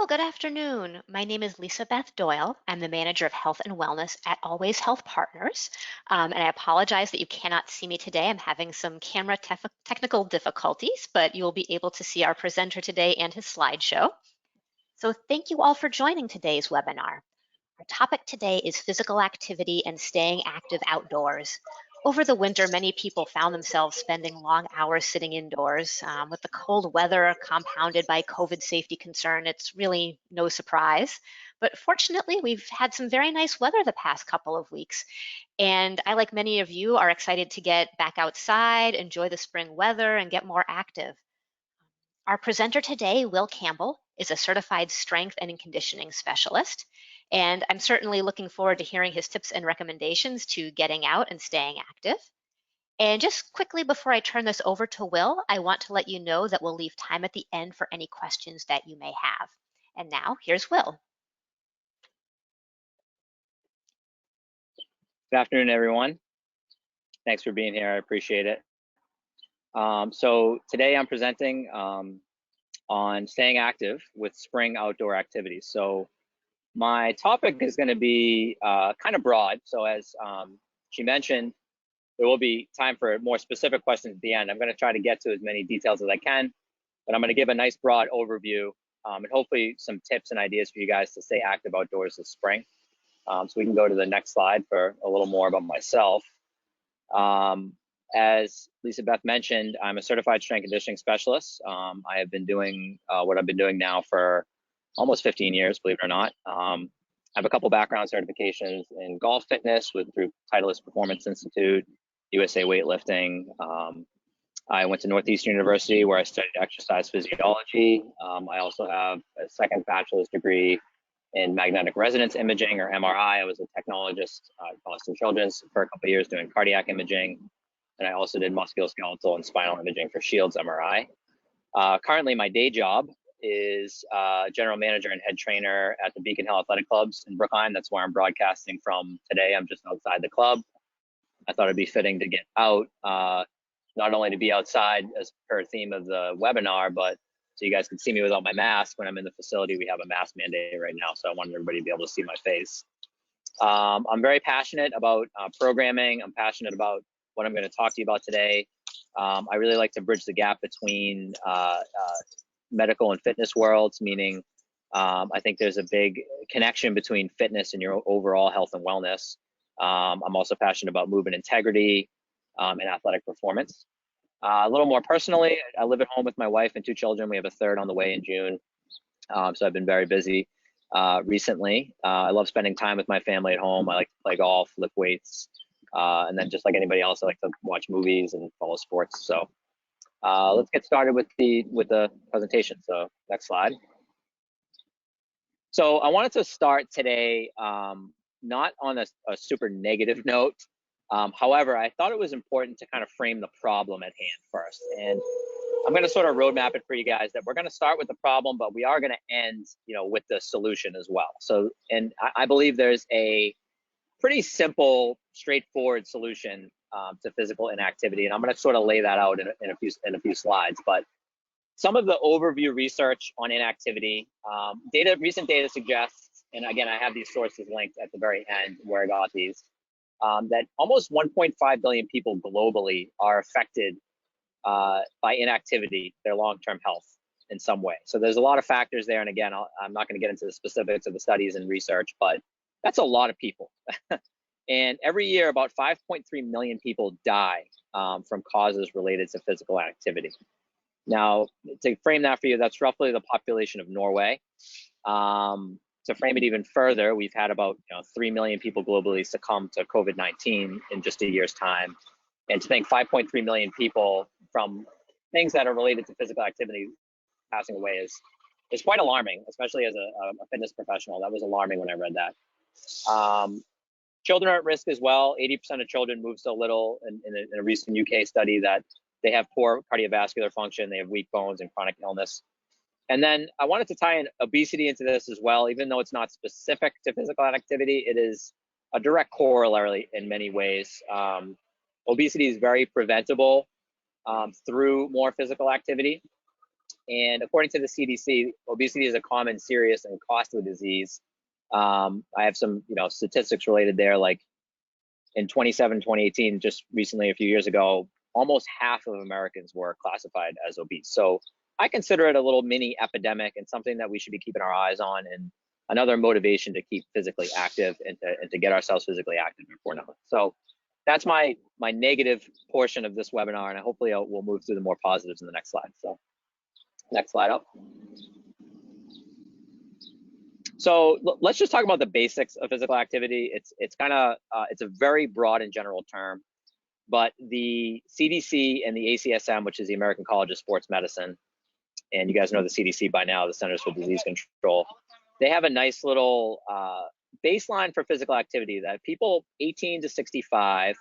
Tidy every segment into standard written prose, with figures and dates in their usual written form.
Hello, good afternoon. My name is Lisa Beth Doyle. I'm the manager of health and wellness at Always Health Partners. And I apologize that you cannot see me today. I'm having some camera technical difficulties, but you'll be able to see our presenter today and his slideshow. So thank you all for joining today's webinar. Our topic today is physical activity and staying active outdoors. Over the winter, many people found themselves spending long hours sitting indoors. With the cold weather compounded by COVID safety concern, it's really no surprise. But fortunately, we've had some very nice weather the past couple of weeks. And I, like many of you, are excited to get back outside, enjoy the spring weather, and get more active. Our presenter today, Will Campbell, is a certified strength and conditioning specialist. And I'm certainly looking forward to hearing his tips and recommendations to getting out and staying active. And just quickly before I turn this over to Will, I want to let you know that we'll leave time at the end for any questions that you may have. And now here's Will. Good afternoon, everyone. Thanks for being here. I appreciate it. So today I'm presenting on staying active with spring outdoor activities. So my topic is going to be kind of broad. So as she mentioned, there will be time for more specific questions at the end. I'm going to try to get to as many details as I can, but I'm going to give a nice broad overview and hopefully some tips and ideas for you guys to stay active outdoors this spring. So we can go to the next slide for a little more about myself. As Lisa Beth mentioned, I'm a certified strength conditioning specialist. I have been doing what I've been doing now for almost 15 years, believe it or not. I have a couple background certifications in golf fitness through Titleist Performance Institute, USA Weightlifting. I went to Northeastern University where I studied exercise physiology. I also have a second bachelor's degree in magnetic resonance imaging, or MRI. I was a technologist at Boston Children's for a couple of years doing cardiac imaging. And I also did musculoskeletal and spinal imaging for Shields MRI. Currently, my day job is general manager and head trainer at the Beacon Hill Athletic Clubs in Brookline. That's where I'm broadcasting from today. I'm just outside the club. I thought it'd be fitting to get out, not only to be outside as per theme of the webinar, but so you guys can see me without my mask. When I'm in the facility, we have a mask mandate right now, so I wanted everybody to be able to see my face. I'm very passionate about programming. I'm passionate about what I'm going to talk to you about today. I really like to bridge the gap between medical and fitness worlds, meaning I think there's a big connection between fitness and your overall health and wellness. I'm also passionate about movement integrity and athletic performance. A little more personally, I live at home with my wife and 2 children. We have a third on the way in June. So I've been very busy recently. I love spending time with my family at home. I like to play golf, lift weights, and then just like anybody else, I like to watch movies and follow sports. So let's get started with the presentation. So next slide. So I wanted to start today not on a super negative note. However, I thought it was important to kind of frame the problem at hand first. And I'm going to sort of roadmap it for you guys that we're going to start with the problem, but we are going to end, with the solution as well. So, and I believe there's a pretty simple, straightforward solution to physical inactivity, and I'm going to sort of lay that out in a few slides. But some of the overview research on inactivity, recent data suggests, and again, I have these sources linked at the very end where I got these. That almost 1.5 billion people globally are affected by inactivity, their long-term health in some way. So there's a lot of factors there. And again, I'm not going to get into the specifics of the studies and research, but that's a lot of people. And every year, about 5.3 million people die from causes related to physical activity. Now, to frame that for you, that's roughly the population of Norway. To frame it even further, we've had about 3 million people globally succumb to COVID-19 in just a year's time. And to think 5.3 million people from things that are related to physical activity passing away is quite alarming, especially as a fitness professional. That was alarming when I read that. Children are at risk as well. 80% of children move so little in a recent UK study that they have poor cardiovascular function, they have weak bones and chronic illness. And then I wanted to tie in obesity into this as well. Even though it's not specific to physical activity, it is a direct corollary in many ways. Obesity is very preventable through more physical activity. And according to the CDC, obesity is a common, serious, and costly disease. I have some, statistics related there, like in 2018, just recently, a few years ago, almost half of Americans were classified as obese. So I consider it a little mini epidemic and something that we should be keeping our eyes on, and another motivation to keep physically active and to get ourselves physically active before now. So that's my negative portion of this webinar, and hopefully we'll move through the more positives in the next slide. So next slide up. So let's just talk about the basics of physical activity. It's kind of it's a very broad and general term, but the CDC and the ACSM, which is the American College of Sports Medicine, and you guys know the CDC by now, the Centers for Disease Control, they have a nice little baseline for physical activity that people 18 to 65,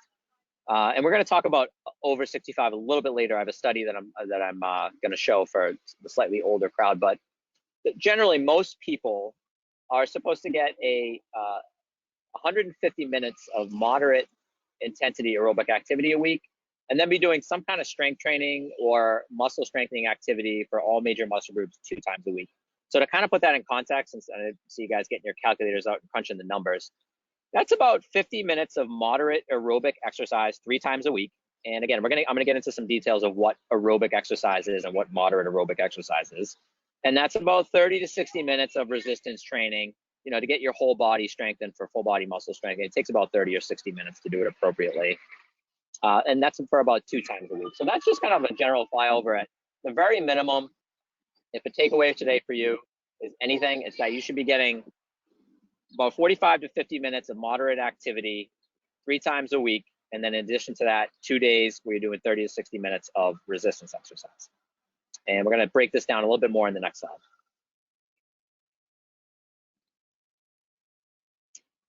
and we're going to talk about over 65 a little bit later. I have a study that I'm going to show for the slightly older crowd, but generally most people are supposed to get a 150 minutes of moderate intensity aerobic activity a week, and then be doing some kind of strength training or muscle strengthening activity for all major muscle groups 2 times a week. So to kind of put that in context, and see you guys getting your calculators out and crunching the numbers, that's about 50 minutes of moderate aerobic exercise 3 times a week. And again, I'm gonna get into some details of what aerobic exercise is and what moderate aerobic exercise is. And that's about 30 to 60 minutes of resistance training, to get your whole body strengthened for full body muscle strength. It takes about 30 or 60 minutes to do it appropriately. And that's for about 2 times a week. So that's just kind of a general flyover. At the very minimum, if a takeaway today for you is anything, it's that you should be getting about 45 to 50 minutes of moderate activity 3 times a week. And then in addition to that, 2 days where you're doing 30 to 60 minutes of resistance exercise. And we're going to break this down a little bit more in the next slide.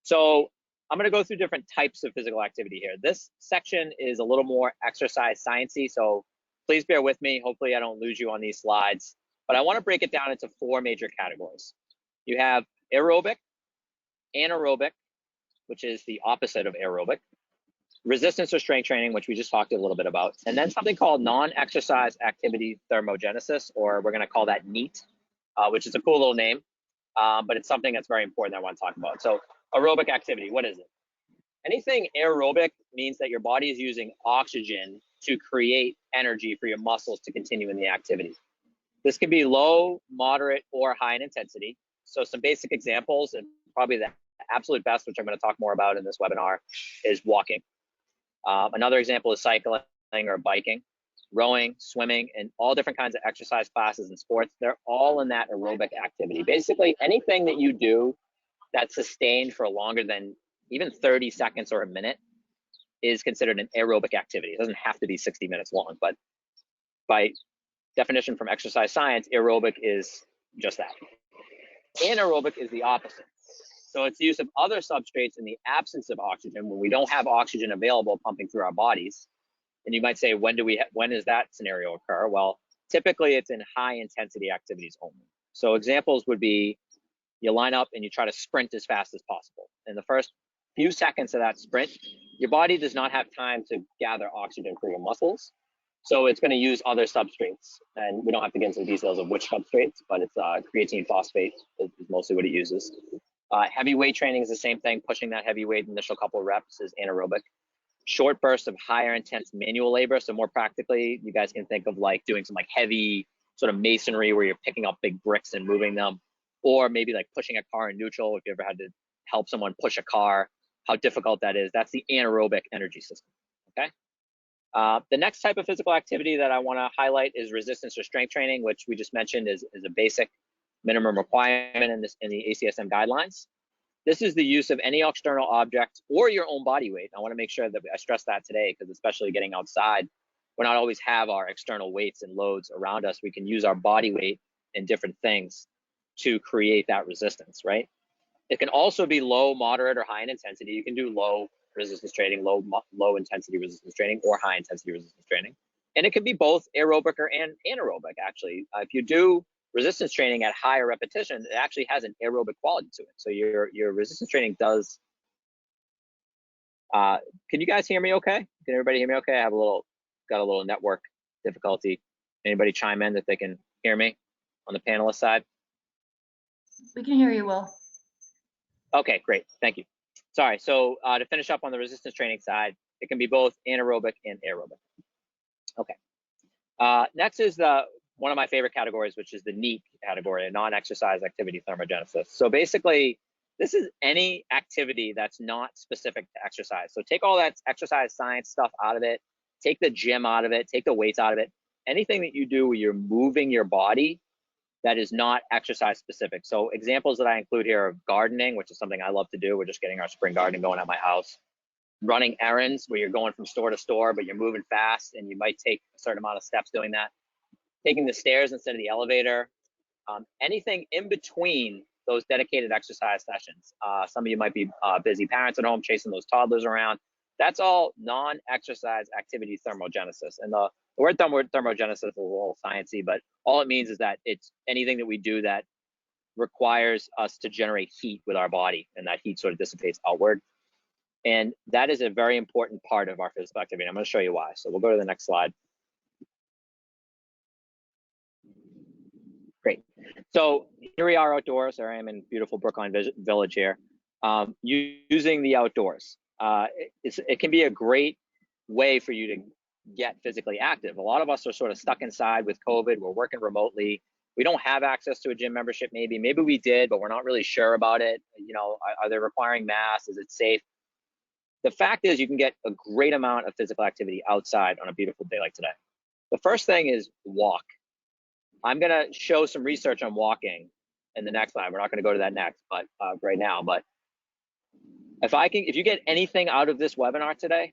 So I'm going to go through different types of physical activity here. This section is a little more exercise sciencey, so please bear with me. Hopefully I don't lose you on these slides, but I want to break it down into 4 major categories. You have aerobic, anaerobic, which is the opposite of aerobic, resistance or strength training, which we just talked a little bit about, and then something called non-exercise activity thermogenesis, or we're going to call that NEAT, which is a cool little name, but it's something that's very important that I want to talk about. So aerobic activity, what is it? Anything aerobic means that your body is using oxygen to create energy for your muscles to continue in the activity. This can be low, moderate, or high in intensity. So some basic examples, and probably the absolute best, which I'm going to talk more about in this webinar, is walking. Another example is cycling or biking, rowing, swimming, and all different kinds of exercise classes and sports. They're all in that aerobic activity. Basically, anything that you do that's sustained for longer than even 30 seconds or a minute is considered an aerobic activity. It doesn't have to be 60 minutes long, but by definition from exercise science, aerobic is just that. Anaerobic is the opposite. So it's the use of other substrates in the absence of oxygen, when we don't have oxygen available pumping through our bodies. And you might say, when does that scenario occur? Well, typically it's in high intensity activities only. So examples would be, you line up and you try to sprint as fast as possible. In the first few seconds of that sprint, your body does not have time to gather oxygen for your muscles. So it's going to use other substrates. And we don't have to get into the details of which substrates, but it's creatine phosphate is mostly what it uses. Heavy weight training is the same thing. Pushing that heavy weight initial couple of reps is anaerobic. Short bursts of higher intense manual labor. So more practically, you guys can think of like doing some like heavy sort of masonry where you're picking up big bricks and moving them, or maybe like pushing a car in neutral. If you ever had to help someone push a car, how difficult that is. That's the anaerobic energy system, okay? The next type of physical activity that I want to highlight is resistance or strength training, which we just mentioned is a basic minimum requirement in the ACSM guidelines. This is the use of any external object or your own body weight. I want to make sure that I stress that today, because especially getting outside, we're not always have our external weights and loads around us. We can use our body weight in different things to create that resistance, right? It can also be low, moderate, or high in intensity. You can do low resistance training, low intensity resistance training, or high intensity resistance training. And it can be both aerobic or anaerobic, actually. If you do resistance training at higher repetition, it actually has an aerobic quality to it. So your resistance training does. Can you guys hear me okay? Can everybody hear me okay? I have got a little network difficulty. Anybody chime in that they can hear me on the panelist side? We can hear you, Will. Okay, great. Thank you. Sorry. So to finish up on the resistance training side, it can be both anaerobic and aerobic. Okay. Next is one of my favorite categories, which is the NEAT category, non-exercise activity thermogenesis. So basically, this is any activity that's not specific to exercise. So take all that exercise science stuff out of it, take the gym out of it, take the weights out of it. Anything that you do where you're moving your body that is not exercise specific. So examples that I include here are gardening, which is something I love to do. We're just getting our spring gardening going at my house. Running errands where you're going from store to store, but you're moving fast and you might take a certain amount of steps doing that. Taking the stairs instead of the elevator. Anything in between those dedicated exercise sessions. Some of you might be busy parents at home chasing those toddlers around. That's all non-exercise activity thermogenesis. And the word thermogenesis is a little sciencey, but all it means is that it's anything that we do that requires us to generate heat with our body, and that heat sort of dissipates outward. And that is a very important part of our physical activity. I'm going to show you why. So we'll go to the next slide. Great. So here we are outdoors. There I am in beautiful Brookline Village here, using the outdoors. It can be a great way for you to get physically active. A lot of us are sort of stuck inside with COVID. We're working remotely. We don't have access to a gym membership. Maybe we did, but we're not really sure about it. You know, are they requiring masks? Is it safe? The fact is, you can get a great amount of physical activity outside on a beautiful day like today. The first thing is walk. I'm going to show some research on walking in the next slide. We're not going to go to that next, but right now. But if you get anything out of this webinar today,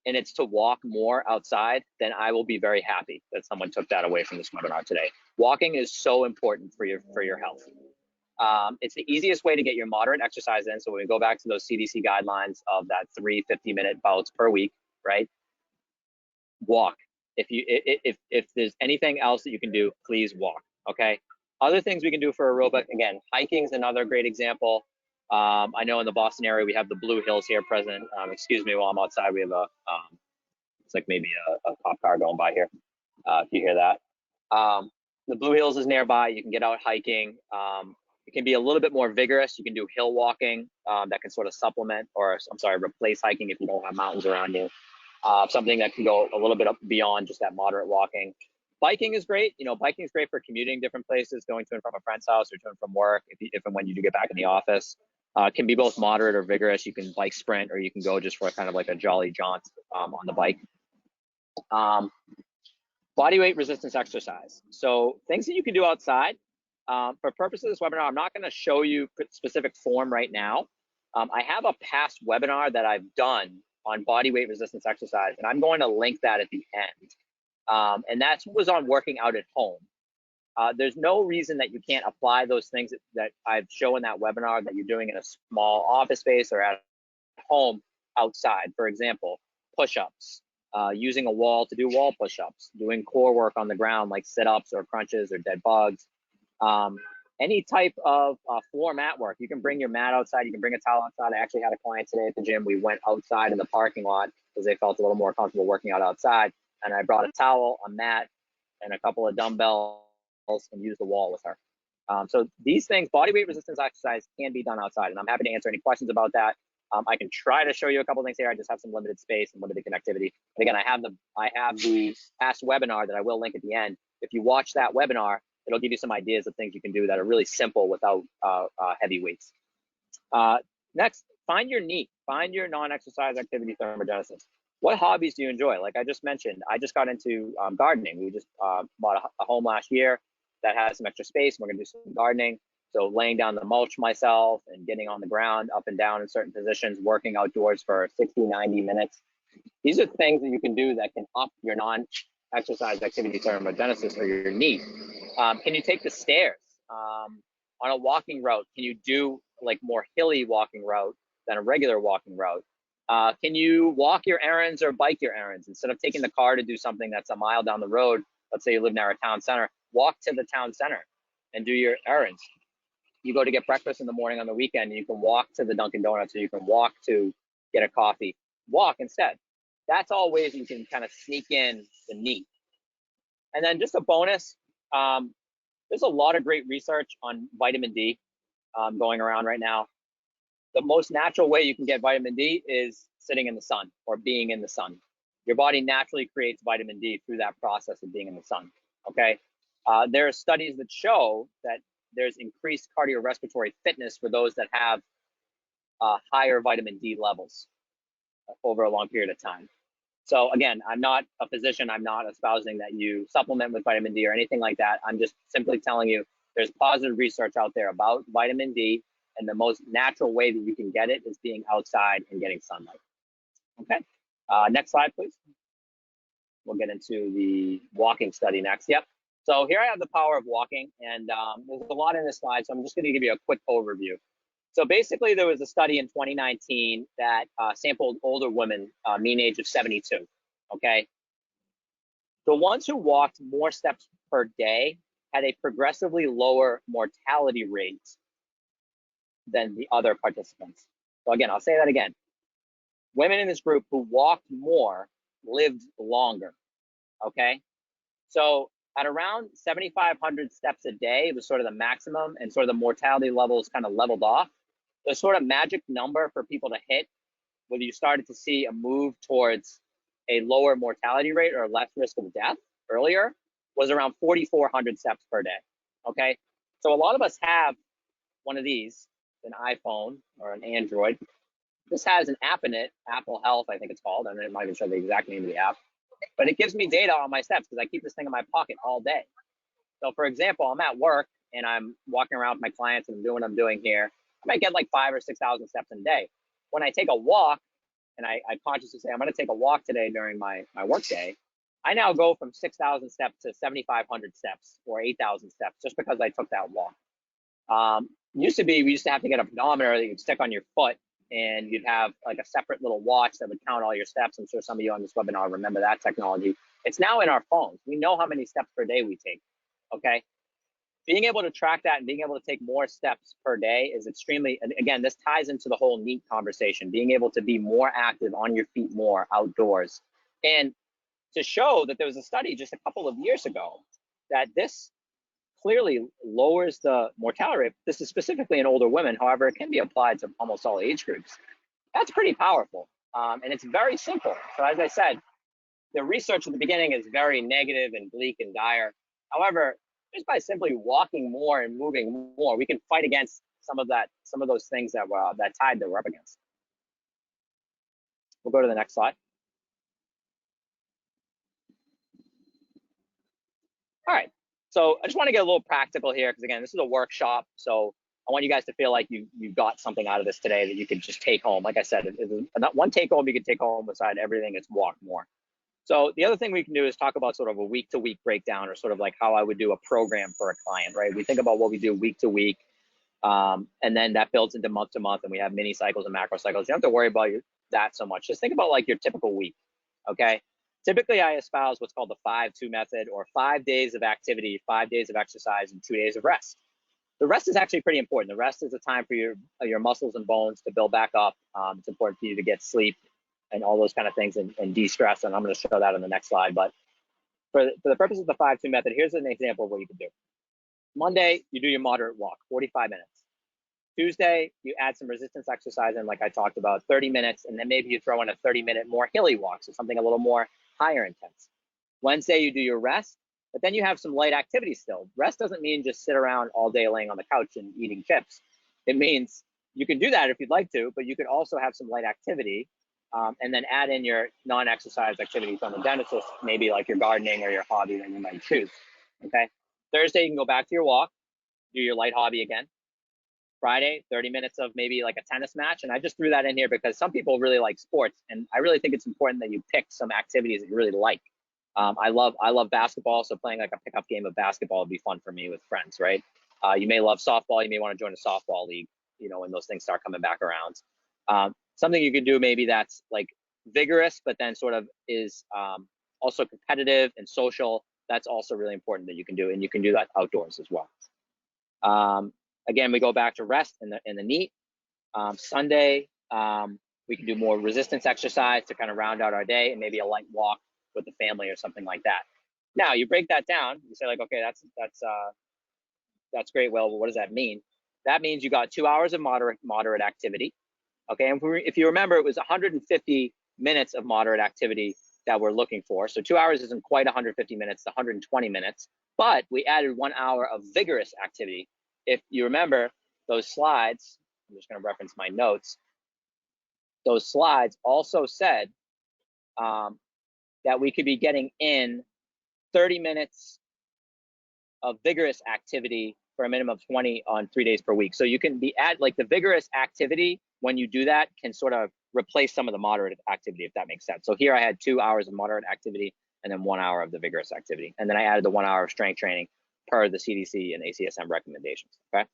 and it's to walk more outside, then I will be very happy that someone took that away from this webinar today. Walking is so important for your health. It's the easiest way to get your moderate exercise in. So when we go back to those CDC guidelines of that 3 50-minute bouts per week, right? Walk. If there's anything else that you can do, please walk. Okay. Other things we can do for aerobic, again, hiking is another great example. I know in the Boston area we have the Blue Hills here present. Excuse me while I'm outside. We have it's like maybe a cop car going by here. If you hear that, the Blue Hills is nearby. You can get out hiking. It can be a little bit more vigorous. You can do hill walking that can sort of supplement, or I'm sorry, replace hiking if you don't have mountains around you. Something that can go a little bit up beyond just that moderate walking. Biking is great. You know, biking is great for commuting different places, going to and from a friend's house or to and from work, if and when you do get back in the office. It can be both moderate or vigorous. You can bike sprint, or you can go just for kind of like a jolly jaunt on the bike. Body weight resistance exercise. So things that you can do outside. For purposes of this webinar, I'm not going to show you specific form right now. I have a past webinar that I've done on body weight resistance exercise, and I'm going to link that at the end. And that was on working out at home. There's no reason that you can't apply those things that I've shown in that webinar that you're doing in a small office space or at home outside. For example, push-ups, using a wall to do wall push-ups, doing core work on the ground like sit-ups or crunches or dead bugs. Any type of floor mat work. You can bring your mat outside. You can bring a towel outside. I actually had a client today at the gym. We went outside in the parking lot because they felt a little more comfortable working out outside. And I brought a towel, a mat, and a couple of dumbbells and used the wall with her. So these things, body weight resistance exercise, can be done outside. And I'm happy to answer any questions about that. I can try to show you a couple things here. I just have some limited space and limited connectivity. But again, I have the past webinar that I will link at the end. If you watch that webinar, it'll give you some ideas of things you can do that are really simple without heavy weights. Next, find your NEAT. Find your non-exercise activity thermogenesis. What hobbies do you enjoy? Like I just mentioned, I just got into gardening. We just bought a home last year that has some extra space. We're going to do some gardening. So laying down the mulch myself and getting on the ground up and down in certain positions, working outdoors for 60, 90 minutes. These are things that you can do that can up your non-exercise activity thermogenesis or your NEAT. Can you take the stairs on a walking route? Can you do like more hilly walking route than a regular walking route? Can you walk your errands or bike your errands? Instead of taking the car to do something that's a mile down the road, let's say you live near a town center, walk to the town center and do your errands. You go to get breakfast in the morning on the weekend, and you can walk to the Dunkin' Donuts, or you can walk to get a coffee. Walk instead. That's all ways you can kind of sneak in the NEAT. And then just a bonus, There's a lot of great research on vitamin D going around right now. The most natural way you can get vitamin D is sitting in the sun or being in the sun. Your body naturally creates vitamin D through that process of being in the sun, okay? There are studies that show that there's increased cardiorespiratory fitness for those that have higher vitamin D levels over a long period of time. So again, I'm not a physician. I'm not espousing that you supplement with vitamin D or anything like that. I'm just simply telling you there's positive research out there about vitamin D, and the most natural way that you can get it is being outside and getting sunlight. Okay, next slide, please. We'll get into the walking study next. Yep. So here I have the power of walking, and there's a lot in this slide, so I'm just going to give you a quick overview. So basically, there was a study in 2019 that sampled older women, mean age of 72, okay? The ones who walked more steps per day had a progressively lower mortality rate than the other participants. So again, I'll say that again. Women in this group who walked more lived longer, okay? So at around 7,500 steps a day, it was sort of the maximum, and sort of the mortality levels kind of leveled off. The sort of magic number for people to hit, whether you started to see a move towards a lower mortality rate or less risk of death earlier, was around 4,400 steps per day, okay? So a lot of us have one of these, an iPhone or an Android. This has an app in it, Apple Health, I think it's called. I'm not even sure the exact name of the app, but it gives me data on my steps because I keep this thing in my pocket all day. So for example, I'm at work and I'm walking around with my clients and I'm doing what I'm doing here. I might get like 5,000 or 6,000 steps in a day. When I take a walk, and I consciously say, I'm going to take a walk today during my work day, I now go from 6,000 steps to 7,500 steps or 8,000 steps just because I took that walk. Used to be, we used to have to get a pedometer that you'd stick on your foot, and you'd have like a separate little watch that would count all your steps. I'm sure some of you on this webinar remember that technology. It's now in our phones. We know how many steps per day we take, okay? Being able to track that and being able to take more steps per day is extremely, and again, this ties into the whole NEAT conversation, being able to be more active on your feet more outdoors. And to show that there was a study just a couple of years ago that this clearly lowers the mortality rate. This is specifically in older women. However, it can be applied to almost all age groups. That's pretty powerful. And it's very simple. So as I said, the research at the beginning is very negative and bleak and dire. However, just by simply walking more and moving more, we can fight against some of those things that tide that we're up against. We'll go to the next slide. All right. So I just want to get a little practical here because again, this is a workshop. So I want you guys to feel like you got something out of this today that you can just take home. Like I said, not one take home you can take home beside everything is walk more. So the other thing we can do is talk about sort of a week-to-week breakdown, or sort of like how I would do a program for a client, right? We think about what we do week to week, and then that builds into month to month, and we have mini cycles and macro cycles. You don't have to worry about that so much. Just think about like your typical week, okay? Typically, I espouse what's called the 5-2 method, or 5 days of activity, 5 days of exercise, and 2 days of rest. The rest is actually pretty important. The rest is a time for your muscles and bones to build back up. It's important for you to get sleep and all those kind of things, and de-stress, and I'm going to show that on the next slide. But for the purpose of the 5-2 method, here's an example of what you can do. Monday, you do your moderate walk, 45 minutes. Tuesday, you add some resistance exercise in, like I talked about, 30 minutes, and then maybe you throw in a 30-minute more hilly walk, so something a little more higher intense. Wednesday, you do your rest, but then you have some light activity still. Rest doesn't mean just sit around all day laying on the couch and eating chips. It means you can do that if you'd like to, but you could also have some light activity, and then add in your non-exercise activities on the genesis, maybe like your gardening or your hobby that you might choose, okay? Thursday, you can go back to your walk, do your light hobby again. Friday, 30 minutes of maybe like a tennis match. And I just threw that in here because some people really like sports, and I really think it's important that you pick some activities that you really like. I love basketball, so playing like a pickup game of basketball would be fun for me with friends, right? You may love softball, you may want to join a softball league, you know, when those things start coming back around. Something you could do maybe that's like vigorous, but then sort of is also competitive and social. That's also really important that you can do, and you can do that outdoors as well. Again, we go back to rest in the NEAT. Sunday, we can do more resistance exercise to kind of round out our day, and maybe a light walk with the family or something like that. Now, you break that down. You say like, okay, that's that's great. Well, what does that mean? That means you got 2 hours of moderate activity. Okay, and if you remember, it was 150 minutes of moderate activity that we're looking for. So 2 hours isn't quite 150 minutes, it's 120 minutes, but we added 1 hour of vigorous activity. If you remember those slides, I'm just going to reference my notes. Those slides also said that we could be getting in 30 minutes of vigorous activity for a minimum of 20 on 3 days per week. So you can be at like the vigorous activity, when you do that, can sort of replace some of the moderate activity, if that makes sense. So here I had 2 hours of moderate activity and then 1 hour of the vigorous activity. And then I added the 1 hour of strength training per the CDC and ACSM recommendations, okay?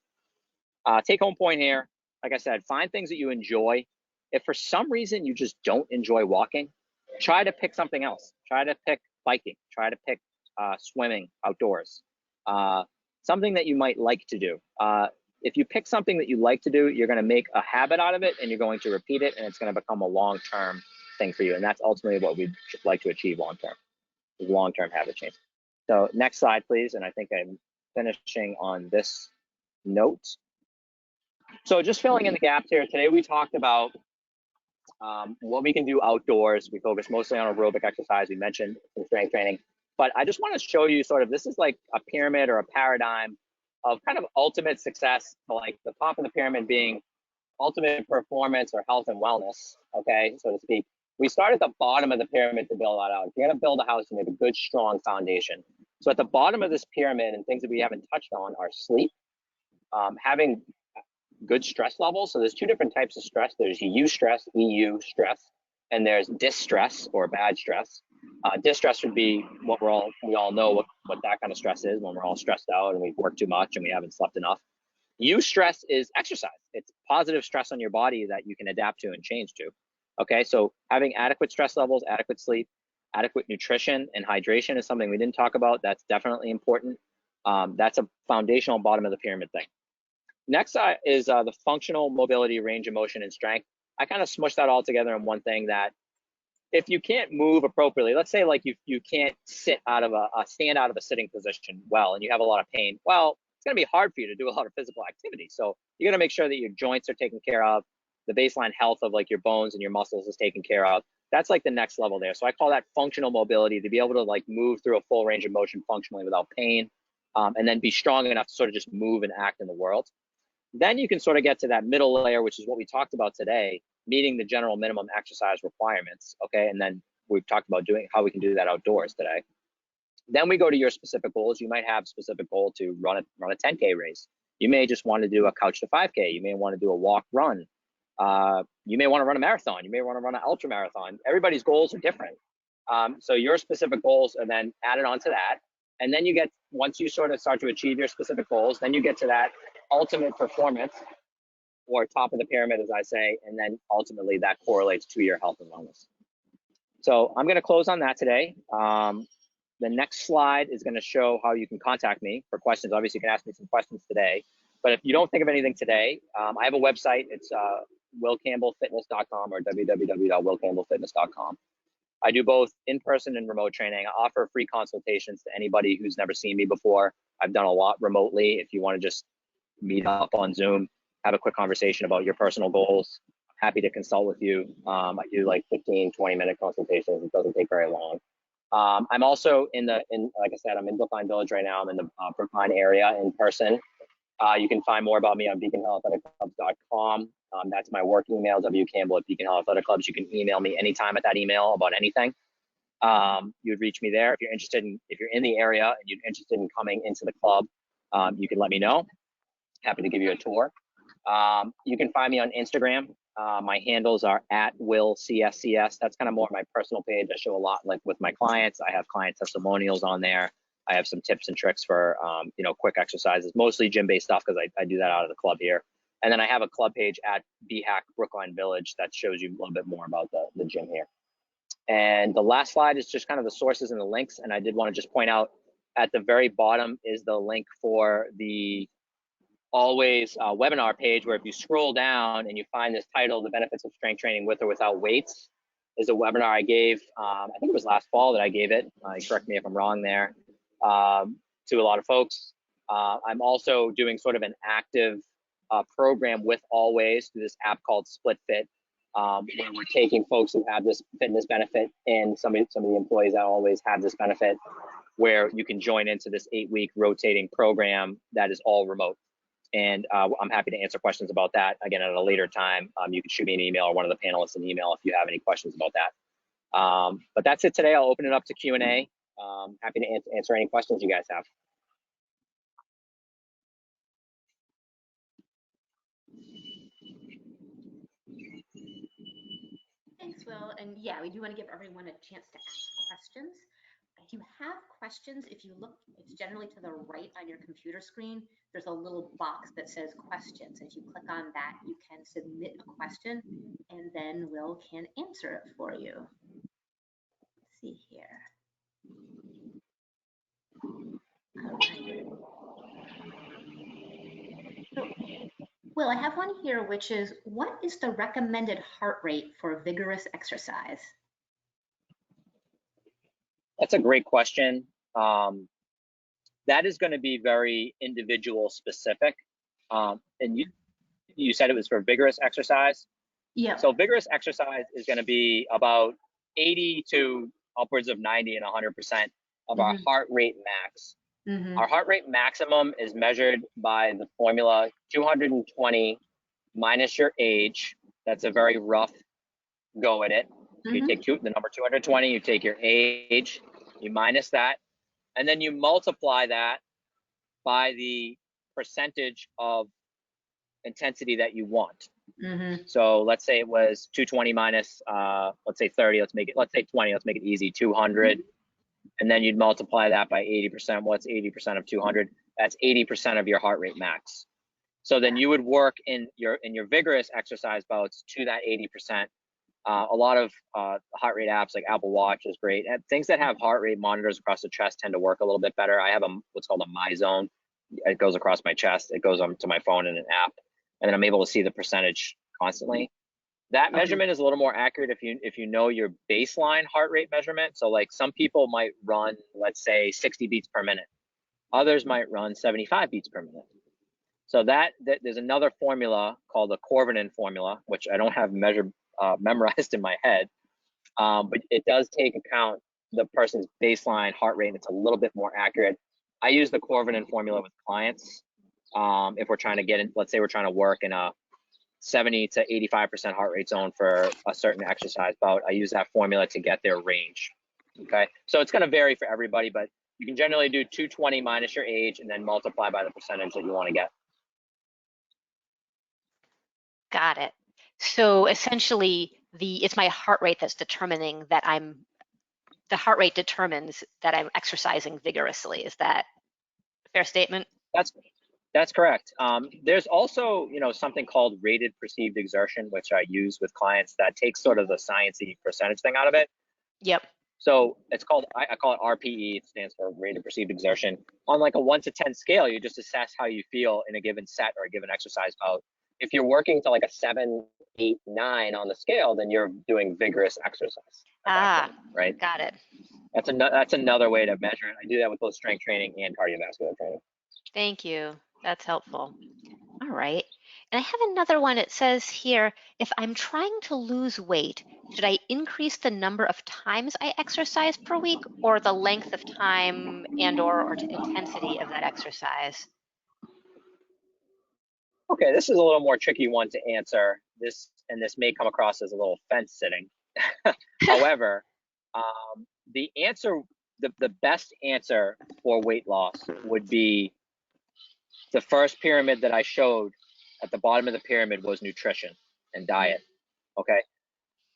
Take home point here, like I said, find things that you enjoy. If for some reason you just don't enjoy walking, try to pick something else. Try to pick biking, try to pick swimming outdoors, something that you might like to do. If you pick something that you like to do, you're going to make a habit out of it and you're going to repeat it, and it's going to become a long-term thing for you. And that's ultimately what we'd like to achieve long-term habit change. So next slide, please. And I think I'm finishing on this note. So just filling in the gaps here, today we talked about what we can do outdoors. We focus mostly on aerobic exercise. We mentioned some strength training, but I just want to show you sort of, this is like a pyramid or a paradigm of kind of ultimate success, like the top of the pyramid being ultimate performance or health and wellness, okay, so to speak. We start at the bottom of the pyramid to build that out. If you're going to build a house, you need a good, strong foundation. So at the bottom of this pyramid, and things that we haven't touched on, are sleep, having good stress levels. So there's two different types of stress. There's eustress, EU stress, and there's distress or bad stress. Distress would be what we all know what that kind of stress is, when we're all stressed out and we've worked too much and we haven't slept enough. Eustress is exercise. It's positive stress on your body that you can adapt to and change to. Okay, so having adequate stress levels, adequate sleep, adequate nutrition and hydration is something we didn't talk about. That's definitely important. That's a foundational bottom of the pyramid thing. Next is the functional mobility, range of motion, and strength. I kind of smushed that all together in one thing, that if you can't move appropriately, let's say like you can't stand out of a sitting position well, and you have a lot of pain, well, it's going to be hard for you to do a lot of physical activity. So you got to make sure that your joints are taken care of, the baseline health of like your bones and your muscles is taken care of. That's like the next level there. So I call that functional mobility, to be able to like move through a full range of motion functionally without pain, and then be strong enough to sort of just move and act in the world. Then you can sort of get to that middle layer, which is what we talked about today, meeting the general minimum exercise requirements, okay? And then we've talked about doing how we can do that outdoors today. Then we go to your specific goals. You might have a specific goal to run a 10K race. You may just want to do a couch to 5K. You may want to do a walk run. You may want to run a marathon. You may want to run an ultra marathon. Everybody's goals are different. So your specific goals are then added onto that. And then you get, once you sort of start to achieve your specific goals, then you get to that ultimate performance, or top of the pyramid, as I say, and then ultimately that correlates to your health and wellness. So I'm going to close on that today. The next slide is going to show how you can contact me for questions. Obviously, you can ask me some questions today, but if you don't think of anything today, I have a website. It's willcampbellfitness.com or www.willcampbellfitness.com. I do both in-person and remote training. I offer free consultations to anybody who's never seen me before. I've done a lot remotely. If you want to just meet up on Zoom, have a quick conversation about your personal goals, I'm happy to consult with you. I do like 15, 20-minute consultations. It doesn't take very long. I'm also like I said, I'm in Brookline Village right now. I'm in the Brookline area in person. You can find more about me on beaconhillathleticlubs.com. That's my work email, wcampbell@beaconhillathleticlubs. You can email me anytime at that email about anything. You'd reach me there. If you're in the area and you're interested in coming into the club, you can let me know. Happy to give you a tour. You can find me on Instagram. My handles are @willcscs. That's kind of more my personal page. I show a lot like with my clients. I have client testimonials on there. I have some tips and tricks for quick exercises, mostly gym-based stuff, because I do that out of the club here. And then I have a club page at BHAC Brookline Village that shows you a little bit more about the gym here. And the last slide is just kind of the sources and the links. And I did want to just point out at the very bottom is the link for the Always webinar page, where if you scroll down and you find this title, The Benefits of Strength Training with or Without Weights, is a webinar I gave, I think it was last fall that I gave it, correct me if I'm wrong there, to a lot of folks. I'm also doing sort of an active program with Always through this app called SplitFit, where we're taking folks who have this fitness benefit, and some of the employees that always have this benefit, where you can join into this 8-week rotating program that is all remote. And I'm happy to answer questions about that again at a later time. You can shoot me an email, or one of the panelists an email, if you have any questions about that. But that's it today. I'll open it up to Q&A. Happy to answer any questions you guys have. Thanks, Will. And yeah, we do want to give everyone a chance to ask questions. If you have questions, if you look, it's generally to the right on your computer screen. There's a little box that says questions. If you click on that, you can submit a question, and then Will can answer it for you. Let's see here. All right. So, Will, I have one here, which is, what is the recommended heart rate for vigorous exercise? That's a great question. That is going to be very individual specific. And you said it was for vigorous exercise? Yeah. So vigorous exercise is going to be about 80 to upwards of 90 and 100% of our heart rate max. Our heart rate maximum is measured by the formula 220 minus your age. That's a very rough go at it. You take the number 220, you take your age, you minus that, and then you multiply that by the percentage of intensity that you want. So let's say it was 220 minus, let's say 30, let's say 20, let's make it easy, 200. And then you'd multiply that by 80%. What's 80% of 200? That's 80% of your heart rate max. So then you would work in your vigorous exercise bouts to that 80%. A lot of heart rate apps like Apple Watch is great. And things that have heart rate monitors across the chest tend to work a little bit better. I have what's called a My Zone. It goes across my chest. It goes onto my phone in an app, and then I'm able to see the percentage constantly. That measurement is a little more accurate if you know your baseline heart rate measurement. So like some people might run, let's say 60 beats per minute. Others might run 75 beats per minute. So there's another formula called the Corbin Formula, which I don't have memorized in my head, but it does take account the person's baseline heart rate, and it's a little bit more accurate. I use the Corbin Formula with clients. If we're trying to get in, let's say we're trying to work in a 70 to 85% heart rate zone for a certain exercise bout, I use that formula to get their range. Okay, so it's going to vary for everybody, but you can generally do 220 minus your age and then multiply by the percentage that you want to get. Got it. So essentially, it's my heart rate that's determining that the heart rate determines that I'm exercising vigorously. Is that a fair statement? That's correct. There's also, something called rated perceived exertion, which I use with clients that takes sort of the sciencey percentage thing out of it. Yep. So it's called, I call it RPE. It stands for rated perceived exertion. On like a 1 to 10 scale, you just assess how you feel in a given set or a given exercise bout. If you're working to like a 7, 8, 9 on the scale, then you're doing vigorous exercise. Right. Got it. That's another way to measure it. I do that with both strength training and cardiovascular training. Thank you. That's helpful. All right. And I have another one. It says here, if I'm trying to lose weight, should I increase the number of times I exercise per week, or the length of time or intensity of that exercise? Okay, this is a little more tricky one to answer. This may come across as a little fence sitting. However, the best answer for weight loss would be the first pyramid that I showed. At the bottom of the pyramid was nutrition and diet. Okay,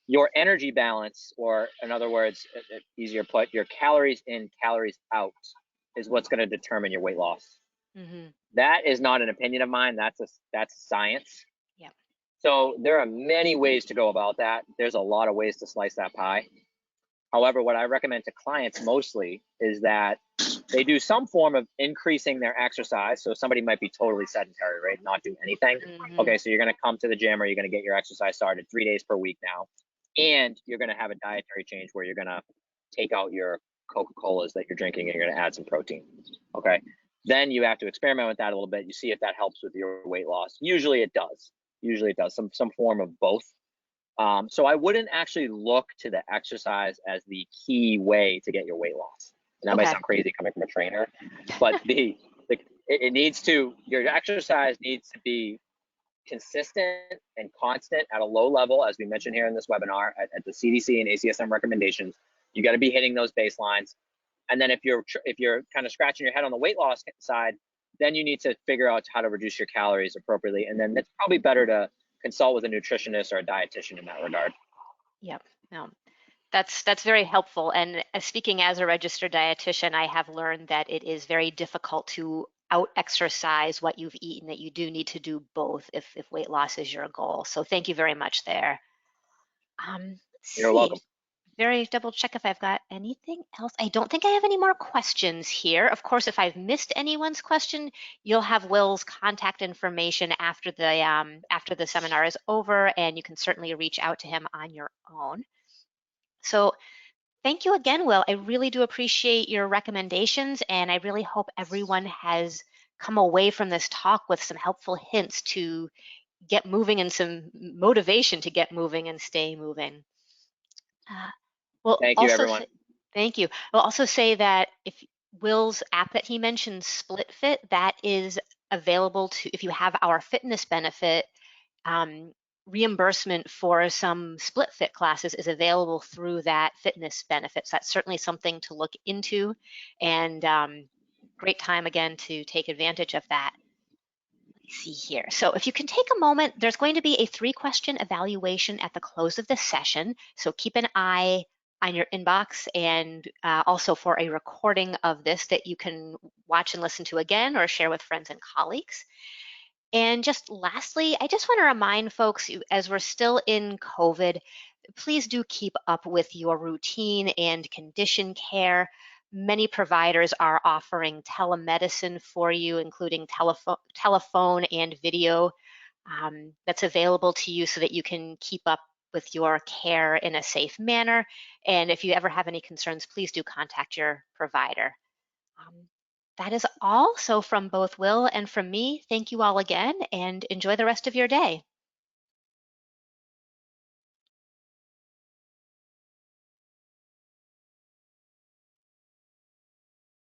your energy balance, or in other words, easier put, your calories in, calories out, is what's going to determine your weight loss. That is not an opinion of mine. That's science. Yeah. So there are many ways to go about that. There's a lot of ways to slice that pie. However, what I recommend to clients mostly is that they do some form of increasing their exercise. So somebody might be totally sedentary, right? Not do anything. Okay, so you're going to come to the gym, or you're going to get your exercise started 3 days per week now. And you're going to have a dietary change where you're going to take out your Coca-Colas that you're drinking, and you're going to add some protein. Okay, Then you have to experiment with that a little bit. You see if that helps with your weight loss. Usually it does. Usually it does, some form of both. So I wouldn't actually look to the exercise as the key way to get your weight loss. And that might Okay. sound crazy coming from a trainer, but it needs to, your exercise needs to be consistent and constant at a low level, as we mentioned here in this webinar, at the CDC and ACSM recommendations. You got to be hitting those baselines. And then if you're kind of scratching your head on the weight loss side, then you need to figure out how to reduce your calories appropriately. And then it's probably better to consult with a nutritionist or a dietitian in that regard. Yep. No, that's very helpful. And speaking as a registered dietitian, I have learned that it is very difficult to out exercise what you've eaten, that you do need to do both if weight loss is your goal. So thank you very much there. Let's You're see. welcome. Very double check if I've got anything else. I don't think I have any more questions here. Of course, if I've missed anyone's question, you'll have Will's contact information after the seminar is over, and you can certainly reach out to him on your own. So thank you again, Will. I really do appreciate your recommendations, and I really hope everyone has come away from this talk with some helpful hints to get moving and some motivation to get moving and stay moving. Thank you, everyone. Thank you. We'll also say that if Will's app that he mentioned, SplitFit, that is available to, if you have our fitness benefit, reimbursement for some SplitFit classes is available through that fitness benefit. So that's certainly something to look into, and great time again to take advantage of that. Let's see here. So if you can take a moment, there's going to be a 3-question evaluation at the close of the session. So keep an eye on your inbox, and also for a recording of this that you can watch and listen to again or share with friends and colleagues. And just lastly, I just want to remind folks, as we're still in COVID, please do keep up with your routine and condition care. Many providers are offering telemedicine for you, including telephone and video that's available to you so that you can keep up with your care in a safe manner. And if you ever have any concerns, please do contact your provider. That is all. So from both Will and from me, thank you all again, and enjoy the rest of your day.